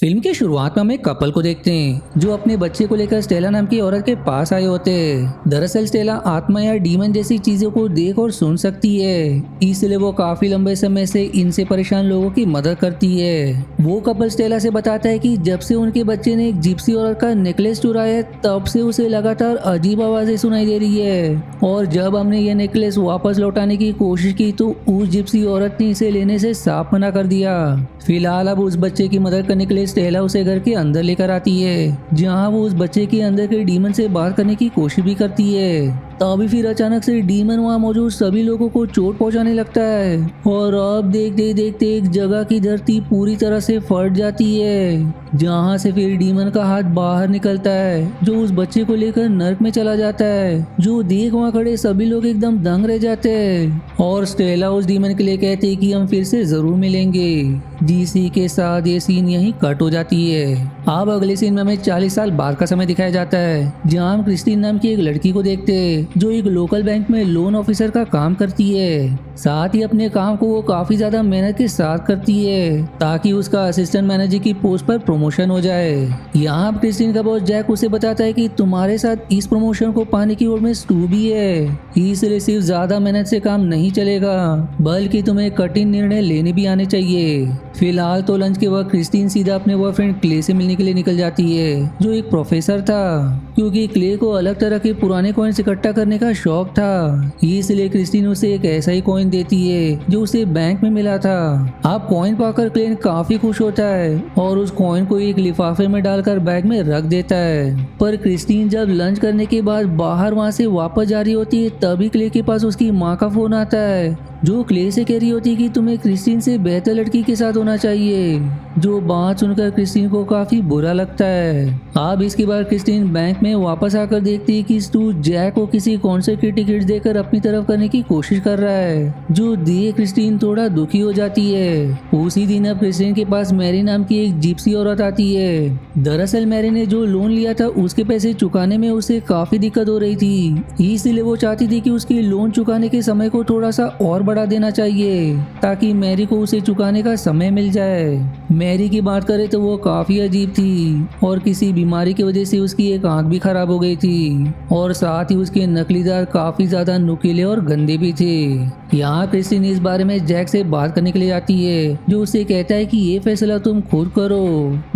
Film की शुरुआत में हम एक कपल को देखते हैं जो अपने बच्चे को लेकर स्टेला नाम की औरत के पास आए होते हैं। दरअसल स्टेला आत्मा या डीमन जैसी चीजों को देख और सुन सकती है, इसलिए वो काफी लंबे समय से इनसे परेशान लोगों की मदद करती है। वो कपल स्टेला से बताता है कि जब से उनके बच्चे ने एक जिप्सी औरत का नेकलेस चुराया है तब से उसे लगातार अजीब आवाजें सुनाई दे रही है, और जब हमने ये नेकलेस वापस लौटाने की कोशिश की तो उस जिप्सी औरत ने इसे लेने से साफ मना कर दिया। फिलहाल अब उस बच्चे की मदद करने के लिए स्टेला उसे घर के अंदर लेकर आती है, जहां वो उस बच्चे के अंदर के डीमन से बात करने की कोशिश भी करती है। तभी फिर अचानक से डीमन वहां मौजूद सभी लोगों को चोट पहुंचाने लगता है, और अब देखते देखते एक जगह की धरती पूरी तरह से फट जाती है, जहां से फिर डीमन का हाथ बाहर निकलता है जो उस बच्चे को लेकर नर्क में चला जाता है। जो देख वहां खड़े सभी लोग एकदम दंग रह जाते हैं, और स्टेला उस डीमन के लिए कहते हैं कि हम फिर से जरूर मिलेंगे। डीसी के साथ ये सीन यहीं कट हो जाती है। अब अगले सीन में हमें 40 साल बाद का समय दिखाया जाता है, जहां हम क्रिस्टीन नाम की एक लड़की को देखते हैं जो एक लोकल बैंक में लोन ऑफिसर का काम करती है। साथ ही अपने काम को वो काफी ज्यादा मेहनत के साथ करती है ताकि उसका असिस्टेंट मैनेजर की पोस्ट पर प्रमोशन हो जाए। यहाँ क्रिस्टीन का बॉस जैक उसे बताता है कि तुम्हारे साथ इस प्रमोशन को पाने की ओर में स्टू भी है, इसलिए सिर्फ ज्यादा मेहनत से काम नहीं चलेगा बल्कि तुम्हें कठिन निर्णय लेने भी आने चाहिए। फिलहाल तो लंच के वक्त क्रिस्टीन सीधा अपने बॉयफ्रेंड क्ले से मिलने के लिए निकल जाती है, जो एक प्रोफेसर था, क्योंकि क्ले को अलग तरह के पुराने कॉइन्स इकट्ठा करने का शौक था। इसलिए क्रिस्टीन उसे एक ऐसा ही कॉइन देती है जो उसे बैंक में मिला था। अब कॉइन पाकर क्ले काफी खुश होता है और उस कॉइन को एक लिफाफे में डालकर बैग में रख देता है। पर क्रिस्टीन जब लंच करने के बाद बाहर वहां से वापस जा रही होती है तभी क्ले के पास उसकी माँ का फोन आता है, जो क्ले से कह रही होती है कि तुम्हें क्रिस्टीन से बेहतर लड़की के साथ होना चाहिए। जो बात सुनकर क्रिस्टीन को काफी बुरा लगता है। अब इसके बाद क्रिस्टीन बैंक में वापस आकर देखती है कि स्टू जैक को किसी कॉन्सर्ट की टिकट देकर अपनी तरफ करने की कोशिश कर रहा है, जो देख क्रिस्टीन थोड़ा दुखी हो जाती है। उसी दिन अब क्रिस्टीन के पास मैरी नाम की एक जिप्सी औरत आती है। दरअसल मैरी ने जो लोन लिया था उसके पैसे चुकाने में उसे काफी दिक्कत हो रही थी, इसलिए वो चाहती थी कि उसके लोन चुकाने के समय को थोड़ा सा और बढ़ा देना चाहिए ताकि मैरी को उसे चुकाने का समय मिल जाए। मैरी की बात करें तो वो काफी अजीब थी और किसी बीमारी की वजह से उसकी एक आंख भी खराब हो गई थी, और साथ ही उसके नकली दांत काफी ज्यादा नुकीले और गंदे भी थे। यहाँ क्रिस्टीन इस बारे में जैक से बात करने के लिए आती है, जो उसे कहता है कि ये फैसला तुम खुद करो,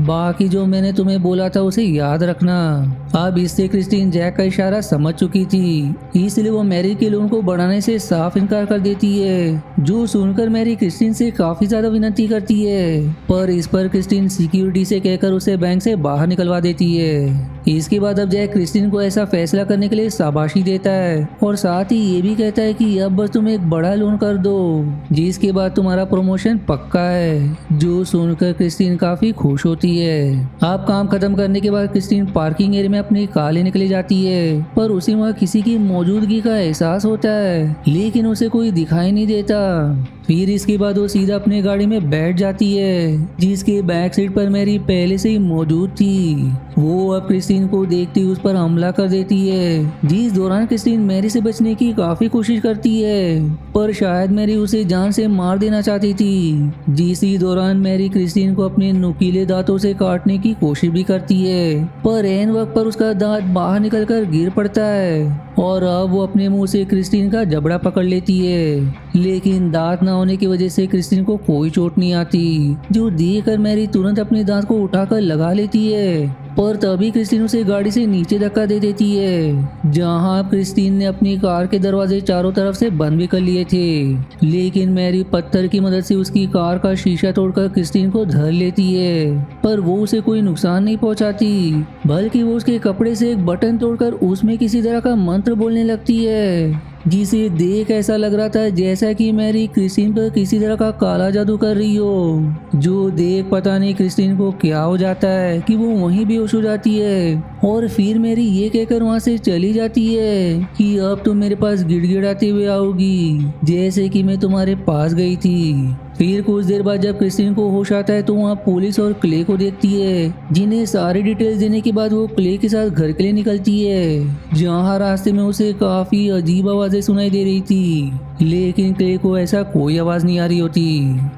बाकी जो मैंने तुम्हें बोला था उसे याद रखना। अब इससे क्रिस्टीन जैक का इशारा समझ चुकी थी, इसलिए वो मैरी के लोन को बढ़ाने से साफ इनकार कर देती है, जो सुनकर मैरी क्रिस्टीन से काफी ज्यादा विनती करती है, पर इस पर क्रिस्टीन सिक्योरिटी से कहकर उसे बैंक से बाहर निकलवा देती है। इसके बाद अब जैक क्रिस्टीन को ऐसा फैसला करने के लिए शाबाशी देता है और साथ ही ये भी कहता है कि अब बस तुम एक बड़ा लोन कर दो, जिसके बाद तुम्हारा प्रमोशन पक्का है। जो सुनकर क्रिस्टीन काफी खुश होती है। अब काम खत्म करने के बाद क्रिस्टीन पार्किंग एरिया में अपनी कार लेने के लिए जाती है, पर उसे वहाँ किसी की मौजूदगी का एहसास होता है, लेकिन उसे कोई दिखाई नहीं देता। फिर इसके बाद वो सीधा अपने गाड़ी में बैठ जाती है, जिसके बैक सीट पर मैरी पहले से ही मौजूद थी। वो अब क्रिस्टीन को देखते ही उस पर हमला कर देती है, जिस दौरान क्रिस्टीन मैरी से बचने की काफी कोशिश करती है, पर शायद मैरी उसे जान से मार देना चाहती थी। जिसी दौरान मैरी क्रिस्टीन को अपने नुकीले दांतों से काटने की कोशिश भी करती है, पर ऐन वक्त पर उसका दांत बाहर निकलकर गिर पड़ता है, और अब वो अपने मुंह से क्रिस्टीन का जबड़ा पकड़ लेती है, लेकिन दांत न होने की वजह से क्रिस्टीन को कोई चोट नहीं आती। जो देखकर मैरी तुरंत अपने दांत को उठाकर लगा लेती है, पर तभी क्रिस्टीन उसे गाड़ी से नीचे धक्का दे देती है, जहां क्रिस्टीन ने अपनी कार के दरवाजे चारों तरफ से बंद भी कर लिए थे, लेकिन मैरी पत्थर की मदद से उसकी कार का शीशा तोड़कर क्रिस्टीन को धर लेती है, पर वो उसे कोई नुकसान नहीं पहुंचाती, बल्कि वो उसके कपड़े से एक बटन तोड़कर उसमें किसी तरह का मंत्र बोलने लगती है, जिसे देख ऐसा लग रहा था जैसा कि मैरी क्रिस्टीन पर किसी तरह का काला जादू कर रही हो। जो देख पता नहीं क्रिस्टीन को क्या हो जाता है कि वो वहीं बेहोश हो जाती है, और फिर मैरी ये कहकर वहां से चली जाती है कि अब तुम मेरे पास गिड़गिड़ाते हुए आओगी, जैसे कि मैं तुम्हारे पास गई थी। फिर कुछ देर बाद जब क्रिस्टीन को होश आता है तो वहाँ पुलिस और क्ले को देखती है, जिन्हें सारी डिटेल्स देने के बाद वो क्ले के साथ घर के लिए निकलती है, जहाँ रास्ते में उसे काफी अजीब आवाजें सुनाई दे रही थी, लेकिन क्ले को ऐसा कोई आवाज नहीं आ रही होती।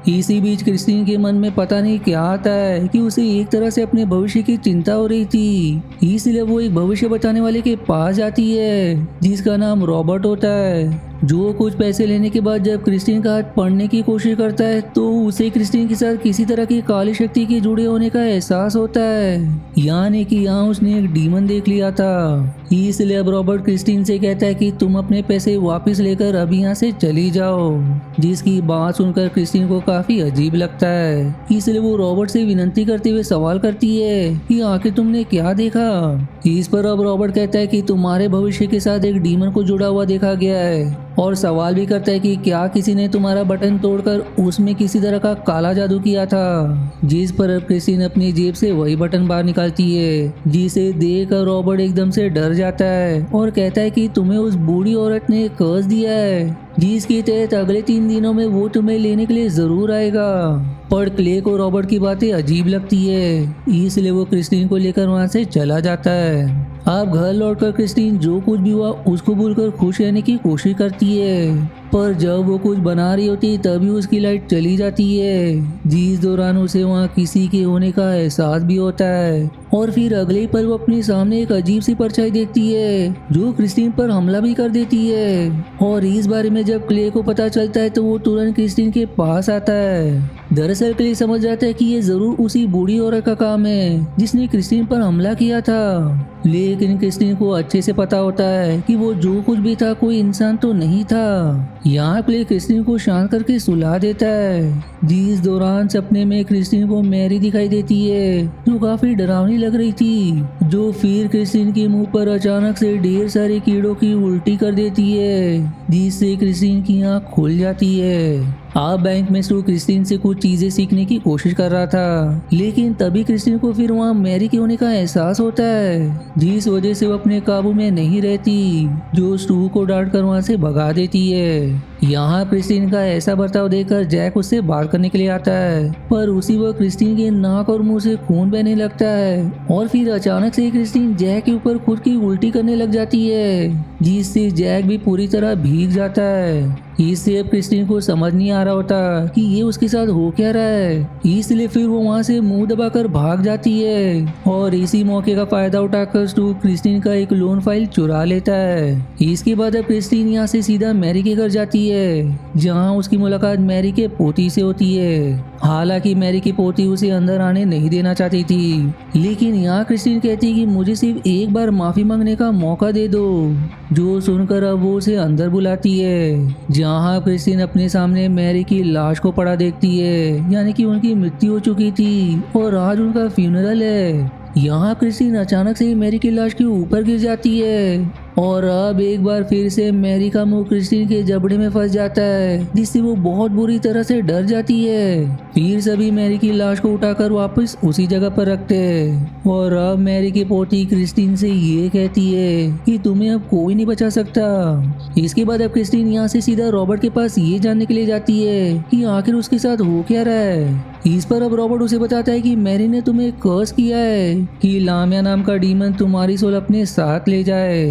इसी बीच क्रिस्टीन के मन में पता नहीं क्या आता है कि उसे एक तरह से अपने भविष्य की चिंता हो रही थी, इसलिए वो एक भविष्य बताने वाले के पास जाती है, जिसका नाम रॉबर्ट होता है, जो कुछ पैसे लेने के बाद जब क्रिस्टीन का हाथ पढ़ने की कोशिश करता है तो उसे क्रिस्टीन के साथ किसी तरह की काली शक्ति के जुड़े होने का एहसास होता है, यानी कि यहाँ उसने एक डीमन देख लिया था। इसलिए अब रॉबर्ट क्रिस्टीन से कहता है कि तुम अपने पैसे वापस लेकर अभी यहाँ से चली जाओ, जिसकी बात सुनकर क्रिस्टीन को काफी अजीब लगता है। इसलिए वो रॉबर्ट से विनती करते हुए सवाल करती है कि आखिर तुमने क्या देखा। इस पर अब रॉबर्ट कहता है कि तुम्हारे भविष्य के साथ एक डीमन को जुड़ा हुआ देखा गया है, और सवाल भी करता है कि क्या किसी ने तुम्हारा बटन तोड़कर उसमें किसी तरह का काला जादू किया था, जिस पर अब क्रिस्टीन अपनी जेब से वही बटन बाहर निकालती है, जिसे देखकर रॉबर्ट एकदम से डर जाता है और कहता है कि तुम्हें उस बूढ़ी औरत ने कर्ज दिया है, जिसके तहत अगले 3 दिनों में वो तुम्हें लेने के लिए जरूर आएगा। पर क्ले को रॉबर्ट की बातें अजीब लगती है, इसलिए वो क्रिस्टीन को लेकर वहाँ से चला जाता है। अब घर लौटकर क्रिस्टीन जो कुछ भी हुआ उसको भूलकर खुश रहने की कोशिश करती है, पर जब वो कुछ बना रही होती तभी उसकी लाइट चली जाती है, जिस दौरान उसे वहाँ किसी के होने का एहसास भी होता है। और फिर अगले पल वो अपने सामने एक अजीब सी परछाई देखती है जो क्रिस्टीन पर हमला भी कर देती है, और इस बारे में जब क्ले को पता चलता है तो वो तुरंत क्रिस्टीन के पास आता है। दरअसल क्ले समझ जाता है कि ये जरूर उसी बूढ़ी औरत का काम है जिसने क्रिस्टीन पर हमला किया था, लेकिन क्रिस्टीन को अच्छे से पता होता है कि वो जो कुछ भी था कोई इंसान तो नहीं था। यहाँ क्ले क्रिस्टीन को शांत करके सुला देता है, जिस दौरान सपने में क्रिस्टीन को मैरी दिखाई देती है जो काफी डरावनी लग रही थी, जो फिर क्रिस्टीन के मुंह पर अचानक से ढेर सारे कीड़ों की उल्टी कर देती है, जिससे क्रिस्टीन की आँख खुल जाती है। आप बैंक में स्टू क्रिस्टीन से कुछ चीजें सीखने की कोशिश कर रहा था, लेकिन तभी क्रिस्टीन को फिर वहाँ मैरी के होने का एहसास होता है, जिस वजह से वो अपने काबू में नहीं रहती, जो स्टू को डांट कर वहाँ से भगा देती है। यहाँ क्रिस्टीन का ऐसा बर्ताव देखकर जैक उससे बात करने के लिए आता है, पर उसी वक्त क्रिस्टीन के नाक और मुंह से खून बहने लगता है, और फिर अचानक से क्रिस्टीन जैक के ऊपर खुद की उल्टी करने लग जाती है, जिससे जैक भी पूरी तरह भीग जाता है। इससे अब क्रिस्टीन को समझ नहीं आ रहा होता कि ये उसके साथ हो क्या रहा है, इसलिए फिर वो वहाँ से मुंह दबाकर भाग जाती है, और इसी मौके का फायदा उठाकर स्टू क्रिस्टीन का एक लोन फाइल चुरा लेता है। इसके बाद अब क्रिस्टीन यहाँ से सीधा मैरी के घर जाती है, जहाँ उसकी मुलाकात मैरी के पोती से होती है। हालांकि मैरी की पोती उसे अंदर आने नहीं देना चाहती थी, लेकिन यहाँ क्रिस्टीन कहती है कि मुझे सिर्फ एक बार माफी मांगने का मौका दे दो, जो सुनकर अब वो उसे अंदर बुलाती है, जहाँ क्रिस्टीन अपने सामने मैरी की लाश को पड़ा देखती है, यानी कि उनकी मृत्यु हो चुकी थी और आज उनका फ्यूनरल है। यहाँ क्रिस्टीन अचानक से ही मैरी की लाश के ऊपर गिर जाती है, और अब एक बार फिर से मैरी का मुंह क्रिस्टीन के जबड़े में फंस जाता है, जिससे वो बहुत बुरी तरह से डर जाती है। फिर सभी मैरी की लाश को उठाकर वापस उसी जगह पर रखते हैं, और अब मैरी की पोती क्रिस्टीन से ये कहती है कि तुम्हें अब कोई नहीं बचा सकता। इसके बाद अब क्रिस्टीन यहाँ से सीधा रॉबर्ट के पास ये जानने के लिए जाती है कि आखिर उसके साथ हो क्या रहा है। इस पर अब रॉबर्ट उसे बताता है कि मैरी ने तुम्हें कर्ज किया है कि लामिया नाम का डीमन तुम्हारी सोल अपने साथ ले जाए।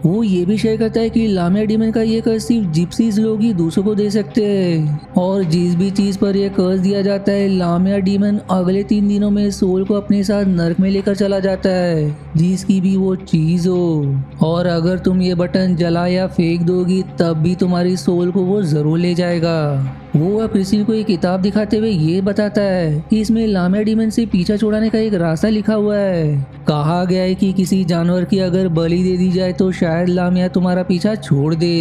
वो ये भी शेयर करता है कि लामिया डीमन का ये कर्ज सिर्फ जिप्सीज लोग ही दूसरों को दे सकते हैं, और जिस भी चीज पर यह कर्ज दिया जाता है लामिया डीमन अगले 3 दिनों में सोल को अपने साथ नर्क में लेकर चला जाता है, जिसकी भी वो चीज हो, और अगर तुम ये बटन जला या फेंक दोगी तब भी तुम्हारी सोल को वो जरूर ले जाएगा। वो अब क्रिस्टीन को एक किताब दिखाते हुए ये बताता है कि इसमें लामिया डीमन से पीछा छुड़ाने का एक रास्ता लिखा हुआ है। कहा गया है कि किसी जानवर की अगर बलि दे दी जाए तो शायद लामिया तुम्हारा पीछा छोड़ दे।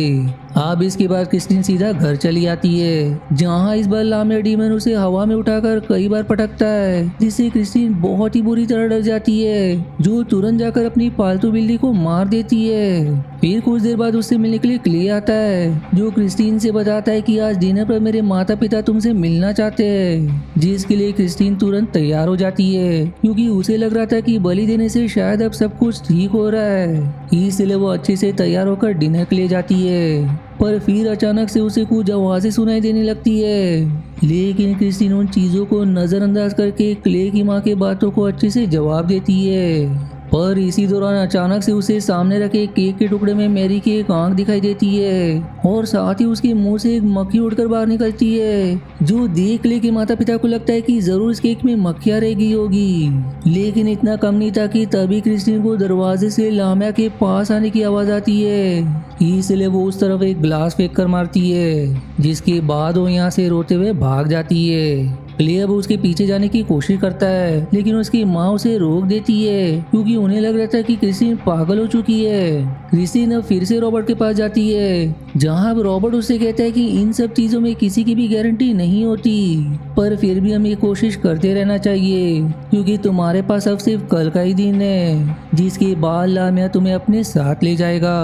अब इसके बाद क्रिस्टीन सीधा घर चली आती है, जहाँ इस बार लामिया डीमन उसे हवा में उठाकर कई बार पटकता है, जिससे क्रिस्टीन बहुत ही बुरी तरह डर जाती है, जो तुरंत जाकर अपनी पालतू बिल्ली को मार देती है। फिर कुछ देर बाद उससे मिलने के लिए क्ले आता है, जो क्रिस्टीन से बताता है कि आज डिनर पर मेरे माता पिता तुमसे मिलना चाहते हैं, जिसके लिए क्रिस्टीन तुरंत तैयार हो जाती है, क्योंकि उसे लग रहा था कि बलि देने से शायद अब सब कुछ ठीक हो रहा है। इसलिए वो अच्छे से तैयार होकर डिनर के लिए जाती है। पर फिर अचानक से उसे कुछ आवाजें सुनाई देने लगती है। लेकिन क्रिस्टीन उन चीजों को नजरअंदाज करके क्ले की माँ के बातों को अच्छे से जवाब देती है। पर इसी दौरान अचानक से उसे सामने रखे केक के टुकड़े में मैरी की एक आंख दिखाई देती है और साथ ही उसके मुंह से एक मक्खी उड़कर बाहर निकलती है, जो देख क्ले के माता पिता को लगता है कि जरूर इस केक में मक्खियां रह गई होगी। लेकिन इतना कम नहीं था कि तभी क्रिस्टीन को दरवाजे से लामिया के पास आने की आवाज आती है। इसलिए वो उस तरफ एक ग्लास फेंक कर मारती है, जिसके बाद वो यहाँ से रोते हुए भाग जाती है। क्ले अब उसके पीछे जाने की कोशिश करता है, लेकिन उसकी माँ उसे रोक देती है क्योंकि उन्हें लग रहा था कि क्रिस्टीन पागल हो चुकी है। क्रिस्टीन अब फिर से रॉबर्ट के पास जाती है, जहाँ अब रॉबर्ट उससे कहता है कि इन सब चीजों में किसी की भी गारंटी नहीं होती, पर फिर भी हमें कोशिश करते रहना चाहिए क्योंकि तुम्हारे पास अब सिर्फ कल का ही दिन है, जिसके बाद लामिया तुम्हें अपने साथ ले जाएगा।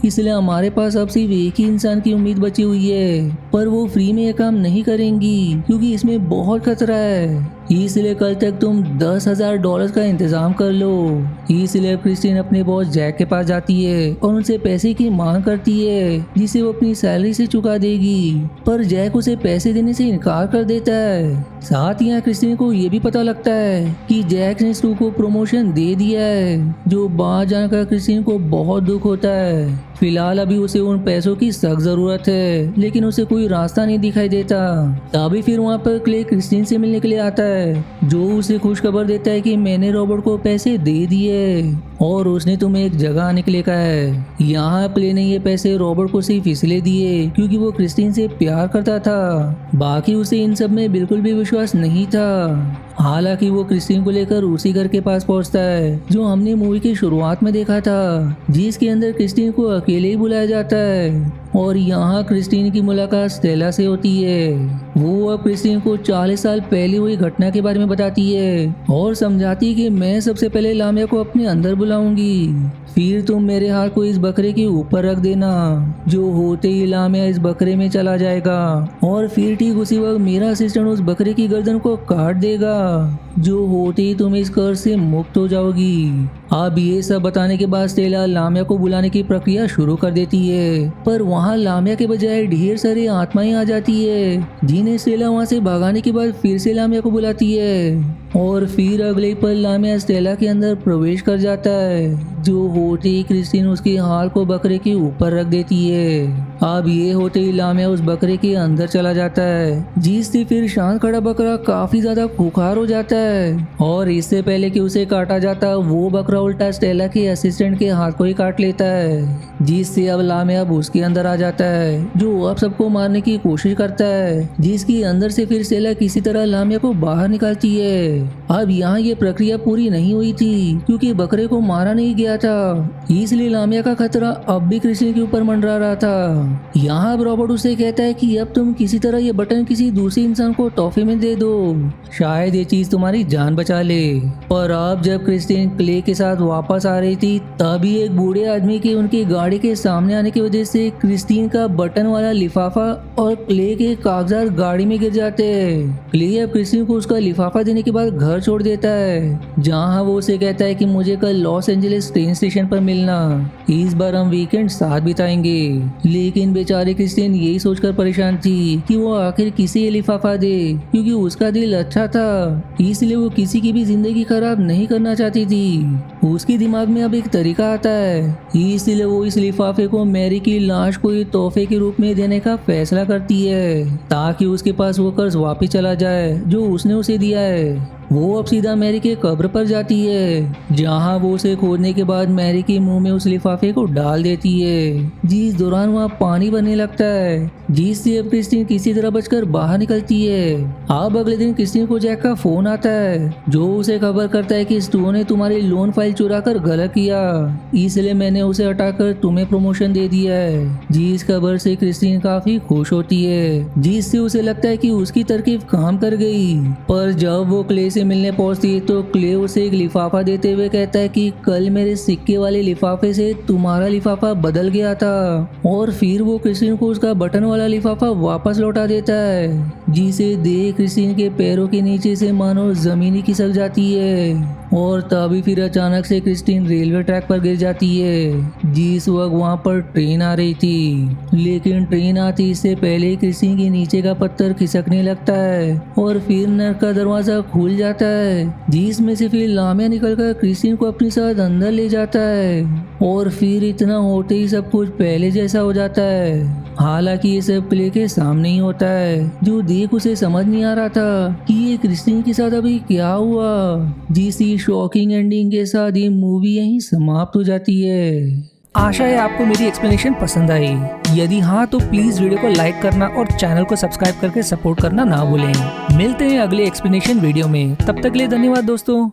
इसलिए हमारे पास अब सिर्फ एक ही इंसान की उम्मीद बची हुई है, पर वो फ्री में ये काम नहीं करेंगी क्योंकि इसमें बहुत खतरा है। इसलिए कल तक तुम $10,000 का इंतजाम कर लो। इसलिए क्रिस्टीन अपने बॉस जैक के पास जाती है और उनसे पैसे की मांग करती है, जिसे वो अपनी सैलरी से चुका देगी, पर जैक उसे पैसे देने से इनकार कर देता है। साथ ही यहाँ क्रिस्टीन को ये भी पता लगता है कि जैक ने स्टू को प्रमोशन दे दिया है, जो बाहर जानकर क्रिस्टीन को बहुत दुख होता है। फिलहाल अभी उसे उन पैसों की सख्त जरूरत है, लेकिन उसे कोई रास्ता नहीं दिखाई देता। तभी फिर वहाँ पर क्ले क्रिस्टीन से मिलने के लिए आता है, जो उसे खुशखबर देता है कि मैंने रॉबर्ट को पैसे दे दिए और उसने तुम्हें एक जगह आने के लिए कहा है। यहाँ क्ले ने ये पैसे रॉबर्ट को सिर्फ इसलिए दिए क्योंकि वो क्रिस्टीन से प्यार करता था, बाकी उसे इन सब में बिल्कुल भी विश्वास नहीं था। हालांकि वो क्रिस्टीन को लेकर उसी घर के पास पहुंचता है जो हमने मूवी की शुरुआत में देखा था, जिसके अंदर क्रिस्टीन को अकेले ही बुलाया जाता है। और यहाँ क्रिस्टीन की मुलाकात स्टेला से होती है। वो अब क्रिस्टीन को 40 साल पहले हुई घटना के बारे में बताती है और समझाती है कि मैं सबसे पहले लामिया को अपने अंदर बुलाऊंगी, फिर तुम मेरे हाथ को इस बकरे के ऊपर रख देना। जो होते ही लामिया इस बकरे में चला जाएगा और फिर ठीक उसी वक्त मेरा असिस्टेंट उस बकरे की गर्दन को काट देगा। जो होते ही तुम इस कर्ज से मुक्त हो जाओगी। अब ये सब बताने के बाद स्टेला लामिया को बुलाने की प्रक्रिया शुरू कर देती है, पर वहाँ लामिया के बजाय ढेर सारी आत्माएं आ जाती है, जिन्हें स्टेला वहाँ से भगाने के बाद फिर से लामिया को बुलाती है। और फिर अगले पल लामिया स्टेला के अंदर प्रवेश कर जाता है। जो होते ही क्रिस्टीन उसके हाल को बकरे के ऊपर रख देती है। अब ये होते ही लामिया उस बकरे के अंदर चला जाता है, जिससे फिर शांत खड़ा बकरा काफी ज्यादा खुखार हो जाता है और इससे पहले कि उसे काटा जाता वो बकरा उल्टा स्टेला के असिस्टेंट के हाथ को ही काट लेता है, जिससे अब लामिया अब उसके अंदर आ जाता है, जो अब सबको मारने की कोशिश करता है, जिसके अंदर से फिर स्टेला किसी तरह लामिया को बाहर निकालती है। अब यहाँ ये प्रक्रिया पूरी नहीं हुई थी क्योंकि बकरे को मारा नहीं गया था, इसलिए लामिया का खतरा अब भी क्रिस्टीन के ऊपर मंडरा रहा था। यहाँ अब रॉबर्ट उसे कहता है कि अब तुम किसी तरह ये बटन किसी दूसरे इंसान को तोहफे में दे दो, शायद ये चीज तुम्हारी जान बचा ले। पर अब जब क्रिस्टीन क्ले के साथ वापस आ रही थी, तभी एक बूढ़े आदमी के उनकी गाड़ी के सामने आने की वजह से क्रिस्टीन का बटन वाला लिफाफा और क्ले के कागजात गाड़ी में गिर जाते हैं। क्ले अब क्रिस्टीन को उसका लिफाफा देने के बाद घर छोड़ देता है, जहाँ वो उसे कहता है कि मुझे कल लॉस एंजलिस ट्रेन स्टेशन पर मिलना, इस बार हम वीकेंड साथ बिताएंगे। लेकिन बेचारी क्रिस्टीन यही सोचकर परेशान थी कि वो आखिर किसे ये लिफाफा दे, क्योंकि उसका दिल अच्छा था, इसलिए वो किसी की भी जिंदगी खराब नहीं करना चाहती थी। उसके दिमाग में अब एक तरीका आता है, इसलिए वो इस लिफाफे को मैरी की लाश को ये तोहफे के रूप में देने का फैसला करती है, ताकि उसके पास वो कर्ज वापिस चला जाए जो उसने उसे दिया है। वो अब सीधा मैरी के कब्र पर जाती है, जहाँ वो उसे खोदने के बाद मैरी के मुंह में उस लिफाफे को डाल देती है, जिस दौरान वहाँ पानी बनने लगता है, जिससे अब क्रिस्टीन किसी तरह बचकर बाहर निकलती है। अब अगले दिन क्रिस्टीन को जैक का फोन आता है, जो उसे खबर करता है कि स्टू ने तुम्हारी लोन फाइल चुरा कर गलत किया, इसलिए मैंने उसे हटाकर तुम्हें प्रमोशन दे दिया है। जिस खबर से क्रिस्टीन काफी खुश होती है, जिससे उसे लगता है कि उसकी तरकीब काम कर गई। पर जब वो क्ले से मिलने पहुंचती है तो क्लेव उसे एक लिफाफा देते हुए कहता है कि कल मेरे सिक्के वाले लिफाफे से तुम्हारा लिफाफा बदल गया था, और फिर वो क्रिस्टीन को उसका बटन वाला लिफाफा वापस लौटा देता है। जिसे देख क्रिस्टीन के पैरों के नीचे से मानो जमीन ही खिसक जाती है, और तभी फिर अचानक से क्रिस्टीन रेलवे ट्रैक पर गिर जाती है। जिस वक्त वहां पर ट्रेन आ रही थी, लेकिन ट्रेन आती इससे पहले ही क्रिस्टीन के नीचे का पत्थर खिसकने लगता है और फिर नर्क का दरवाजा खुल जाता है, जिसमें से फिर लामिया निकलकर क्रिस्टीन को अपने साथ अंदर ले जाता है, और फिर इतना होते ही सब कुछ पहले जैसा हो जाता है। हालांकि ये सब क्ले के सामने ही होता है, जो देख उसे समझ नहीं आ रहा था कि ये क्रिस्टीन के साथ अभी क्या हुआ। जिस शॉकिंग एंडिंग के साथ ये मूवी यहीं समाप्त हो जाती है। आशा है आपको मेरी एक्सप्लेनेशन पसंद आई। यदि हाँ तो प्लीज वीडियो को लाइक करना और चैनल को सब्सक्राइब करके सपोर्ट करना ना भूलें। मिलते हैं अगले एक्सप्लेनेशन वीडियो में, तब तक के लिए धन्यवाद दोस्तों।